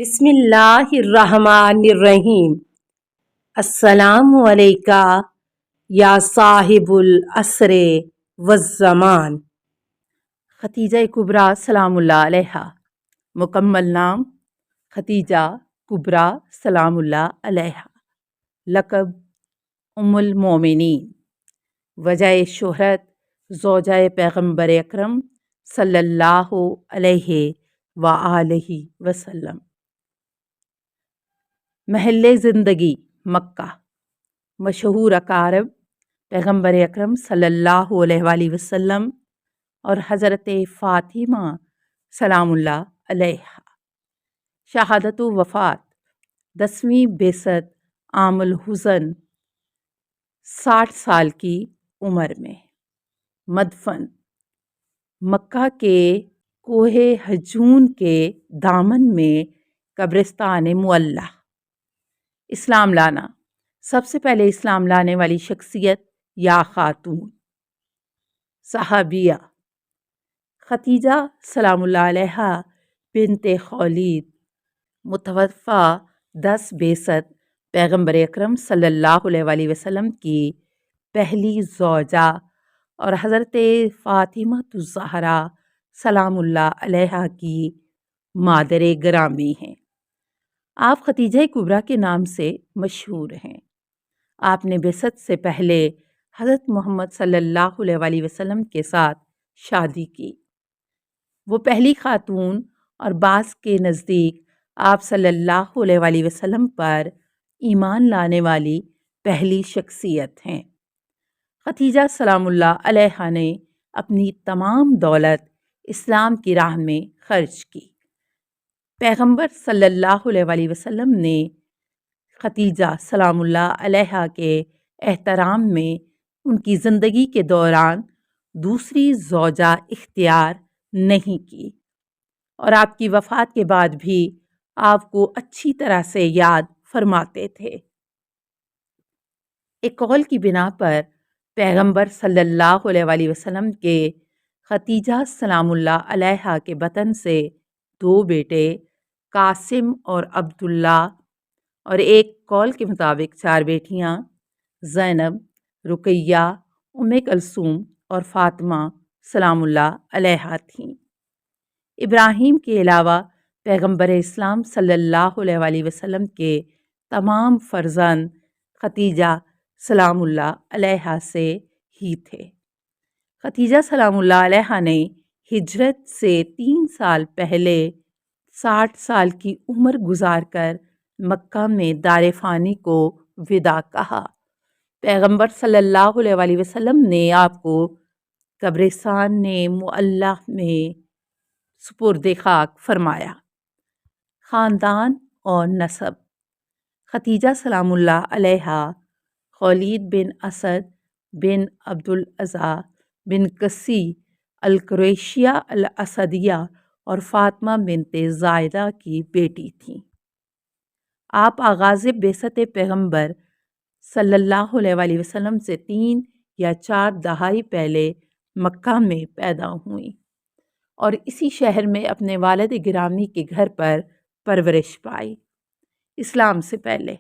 بسم اللہ الرحمن الرحیم۔ السلام علیکہ یا صاحب العصر والزمان۔ خدیجہ کبریٰ سلام اللہ علیہا۔ مکمل نام خدیجہ کبریٰ سلام اللہ علیہا۔ لقب ام المومنین۔ وجہ شہرت زوجہ پیغمبر اکرم صلی اللہ علیہ وآلہ وسلم۔ محل زندگی مکہ۔ مشہور اقارب پیغمبر اکرم صلی اللہ علیہ وآلہ وسلم اور حضرت فاطمہ سلام اللہ علیہا۔ شہادت و وفات 10ویں بعثت عام الحزن 60 سال کی عمر میں۔ مدفن مکہ کے کوہ ہجون کے دامن میں قبرستان معلیٰ۔ اسلام لانا سب سے پہلے اسلام لانے والی شخصیت یا خاتون۔ صحابیہ خدیجہ سلام اللہ علیہا بنت خویلد، متوفیٰ 10 بعثت پیغمبر اکرم صلی اللہ علیہ وآلہ وسلم کی پہلی زوجہ اور حضرت فاطمہ الزہرا سلام اللہ علیہا کی مادر گرامی ہیں۔ آپ خدیجہ کبریٰ کے نام سے مشہور ہیں۔ آپ نے بعثت سے پہلے حضرت محمد صلی اللہ علیہ وآلہ وسلم کے ساتھ شادی کی۔ وہ پہلی خاتون اور بعض کے نزدیک آپ صلی اللہ علیہ وآلہ وسلم پر ایمان لانے والی پہلی شخصیت ہیں۔ خدیجہ سلام اللہ علیہا نے اپنی تمام دولت اسلام کی راہ میں خرچ کی۔ پیغمبر صلی اللہ علیہ وآلہ وسلم نے خدیجہ سلام اللہ علیہا کے احترام میں ان کی زندگی کے دوران دوسری زوجہ اختیار نہیں کی اور آپ کی وفات کے بعد بھی آپ کو اچھی طرح سے یاد فرماتے تھے۔ ایک قول کی بنا پر پیغمبر صلی اللہ علیہ وآلہ وسلم کے خدیجہ سلام اللہ علیہا کے بطن سے 2 بیٹے قاسم اور عبداللہ اور ایک قول کے مطابق 4 بیٹیاں زینب، رقیہ، ام کلثوم اور فاطمہ سلام اللہ علیہا تھیں۔ ابراہیم کے علاوہ پیغمبر اسلام صلی اللہ علیہ وآلہ وسلم کے تمام فرزند خدیجہ سلام اللہ علیہا سے ہی تھے۔ خدیجہ سلام اللہ علیہا نے ہجرت سے 3 سال پہلے 60 سال کی عمر گزار کر مکہ میں دار فانی کو وداع کہا۔ پیغمبر صلی اللہ علیہ وآلہ وسلم نے آپ کو قبرستان معلیٰ میں سپرد خاک فرمایا۔ خاندان اور نسب خدیجہ سلام اللہ علیہا خویلد بن اسد بن عبدالعزیٰ بن قسی القریشیہ الاسدیہ اور فاطمہ بنت زائدہ کی بیٹی تھیں۔ آپ آغاز بعثت پیغمبر صلی اللہ علیہ وآلہ وسلم سے 3 یا 4 دہائی پہلے مکہ میں پیدا ہوئیں اور اسی شہر میں اپنے والد گرامی کے گھر پر پرورش پائی۔ اسلام سے پہلے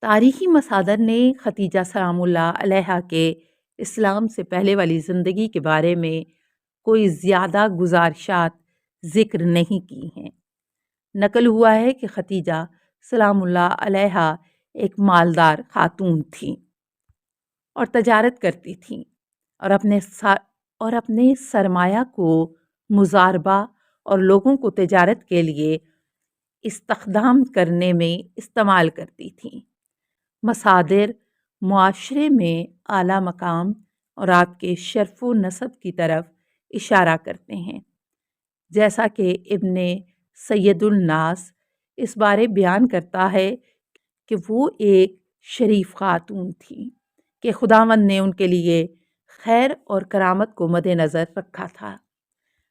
تاریخی مصادر نے خدیجہ سلام اللہ علیہا کے اسلام سے پہلے والی زندگی کے بارے میں کوئی زیادہ گزارشات ذکر نہیں کی ہیں۔ نقل ہوا ہے کہ خدیجہ سلام اللہ علیہا ایک مالدار خاتون تھیں اور تجارت کرتی تھیں اور اپنے سرمایہ کو مضاربہ اور لوگوں کو تجارت کے لیے استخدام کرنے میں استعمال کرتی تھیں۔ مصادر معاشرے میں اعلیٰ مقام اور آپ کے شرف و نسب کی طرف اشارہ کرتے ہیں، جیسا کہ ابن سید الناس اس بارے بیان کرتا ہے کہ وہ ایک شریف خاتون تھی کہ خداوند نے ان کے لیے خیر اور کرامت کو مد نظر رکھا تھا۔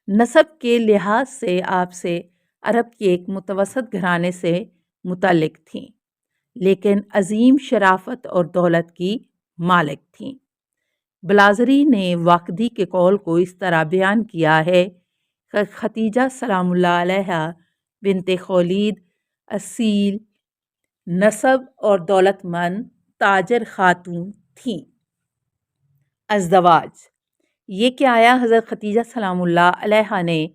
نسب کے لحاظ سے آپ سے عرب کے ایک متوسط گھرانے سے متعلق تھیں، لیکن عظیم شرافت اور دولت کی مالک تھیں۔ بلازری نے واقدی کے قول کو اس طرح بیان کیا ہے کہ خدیجہ سلام اللہ علیہا بنت خویلد اصیل نسب اور دولت مند تاجر خاتون تھیں۔ ازدواج، یہ کہ آیا حضرت خدیجہ سلام اللہ علیہا نے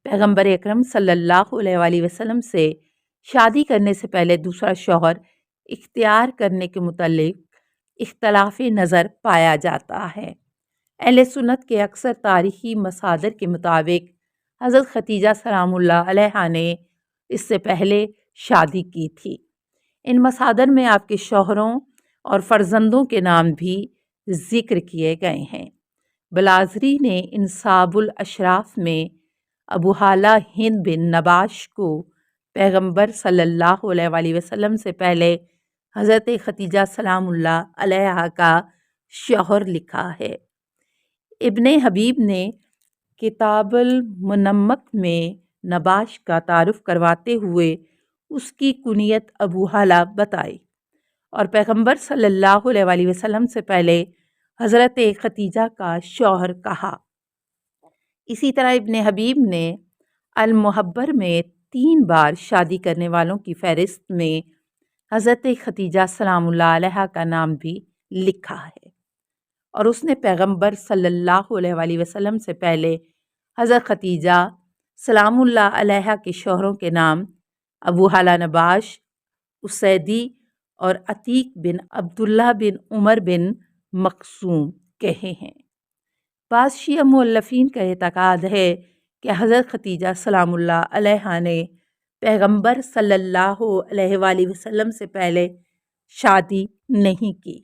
پیغمبر اکرم صلی اللہ علیہ وآلہ وسلم سے شادی کرنے سے پہلے دوسرا شوہر اختیار کرنے کے متعلق اختلاف نظر پایا جاتا ہے۔ اہل سنت کے اکثر تاریخی مصادر کے مطابق حضرت خدیجہ سلام اللہ علیہا نے اس سے پہلے شادی کی تھی۔ ان مصادر میں آپ کے شوہروں اور فرزندوں کے نام بھی ذکر کیے گئے ہیں۔ بلازری نے انصاب الاشراف میں ابو ہالہ ہند بن نباش کو پیغمبر صلی اللہ علیہ وآلہ وسلم سے پہلے حضرت خدیجہ سلام اللہ علیہا کا شوہر لکھا ہے۔ ابن حبیب نے کتاب المنمک میں نباش کا تعارف کرواتے ہوئے اس کی کنیت ابو ہالہ بتائی اور پیغمبر صلی اللہ علیہ وآلہ وسلم سے پہلے حضرت خدیجہ کا شوہر کہا۔ اسی طرح ابن حبیب نے المحبر میں 3 بار شادی کرنے والوں کی فہرست میں حضرت خدیجہ سلام اللہ علیہا کا نام بھی لکھا ہے، اور اس نے پیغمبر صلی اللہ علیہ وآلہ وسلم سے پہلے حضرت خدیجہ سلام اللہ علیہا کے شوہروں کے نام ابو ہالہ نباش، اسیدی اور عتیق بن عبداللہ بن عمر بن مخزوم کہے ہیں۔ بعض شیعہ مؤلفین کا اعتقاد ہے کہ حضرت خدیجہ سلام اللہ علیہا نے پیغمبر صلی اللہ علیہ وآلہ وسلم سے پہلے شادی نہیں کی۔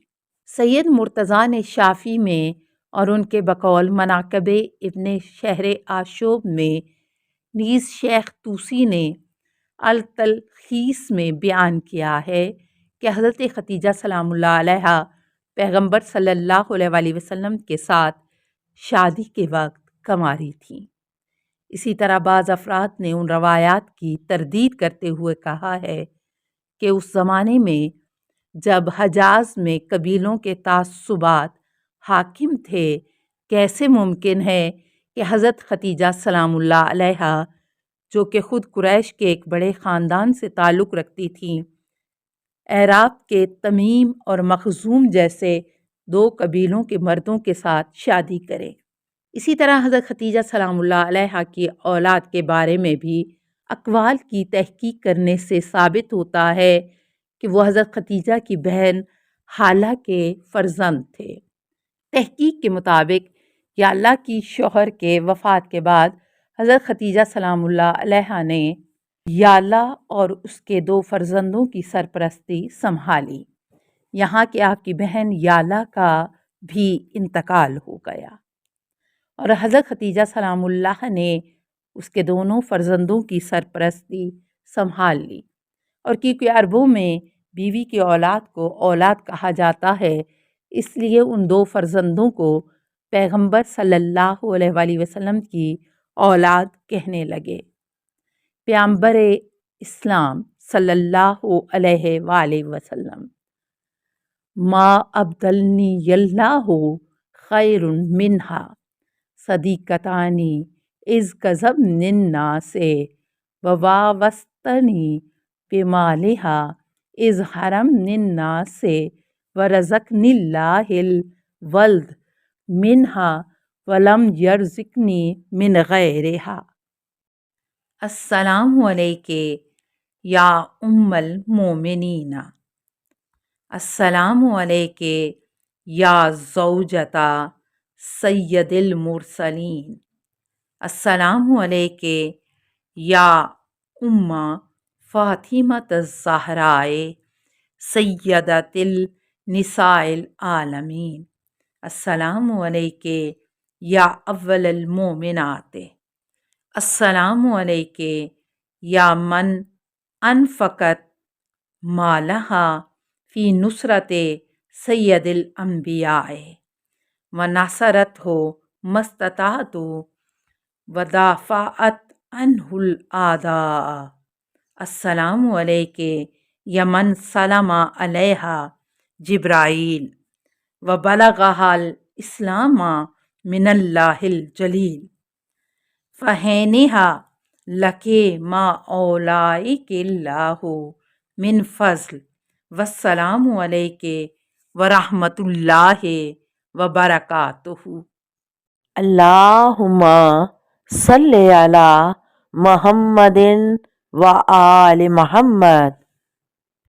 سید مرتضیٰ نے شافی میں اور ان کے بقول مناقب ابن شہر آشوب میں، نیز شیخ طوسی نے التلخیص میں بیان کیا ہے کہ حضرت خدیجہ سلام اللہ علیہا پیغمبر صلی اللہ علیہ وآلہ وسلم کے ساتھ شادی کے وقت کنواری تھیں۔ اسی طرح بعض افراد نے ان روایات کی تردید کرتے ہوئے کہا ہے کہ اس زمانے میں جب حجاز میں قبیلوں کے تعصبات حاکم تھے، کیسے ممکن ہے کہ حضرت خدیجہ سلام اللہ علیہا، جو کہ خود قریش کے ایک بڑے خاندان سے تعلق رکھتی تھیں، اعراب کے تمیم اور مخزوم جیسے 2 قبیلوں کے مردوں کے ساتھ شادی کرے۔ اسی طرح حضرت خدیجہ سلام اللہ علیہا کی اولاد کے بارے میں بھی اقوال کی تحقیق کرنے سے ثابت ہوتا ہے کہ وہ حضرت خدیجہ کی بہن ہالہ کے فرزند تھے۔ تحقیق کے مطابق یالہ کی شوہر کے وفات کے بعد حضرت خدیجہ سلام اللہ علیہا نے یالہ اور اس کے 2 فرزندوں کی سرپرستی سنبھالی، یہاں کہ آپ کی بہن یالہ کا بھی انتقال ہو گیا، اور حضرت خدیجہ سلام اللہ نے اس کے دونوں فرزندوں کی سرپرستی سنبھال لی، اور کیونکہ عربوں میں بیوی کی اولاد کو اولاد کہا جاتا ہے، اس لیے ان 2 فرزندوں کو پیغمبر صلی اللہ علیہ وآلہ وسلم کی اولاد کہنے لگے۔ پیغمبر اسلام صلی اللہ علیہ وآلہ وسلم: ما ابدلنی اللہ خیر منہا صدیقتانی اذ کذبن الناس وواوستنی بمالہا اذ حرمن الناس ورزقنی اللہ الولد منہا ولم یرزقنی من غیرہا۔ السلام علیکہ یا ام المومنین، السلام علیکہ یا زوجۃ سید المرسلین، السلام علیکہ یا ام فاطمۃ الزہراء سیدۃ النساء العالمین، السلام علیکہ یا اول المؤمنات، السلام علیکہ یا من انفقت مالہا فی نصرت سید الانبیاء ونصرتہ ما استطاعت ودافعت عنہ الاعداء، السلام علیکہ یا من سلم علیہا جبرائیل وبلغہا الاسلام من اللہ الجلیل فہینہا لکے ما اولائک اللہ من فضل والسلام علیکہ ورحمۃ اللہ وبرکاتہ۔ اللہم صلی علی محمد و آل محمد۔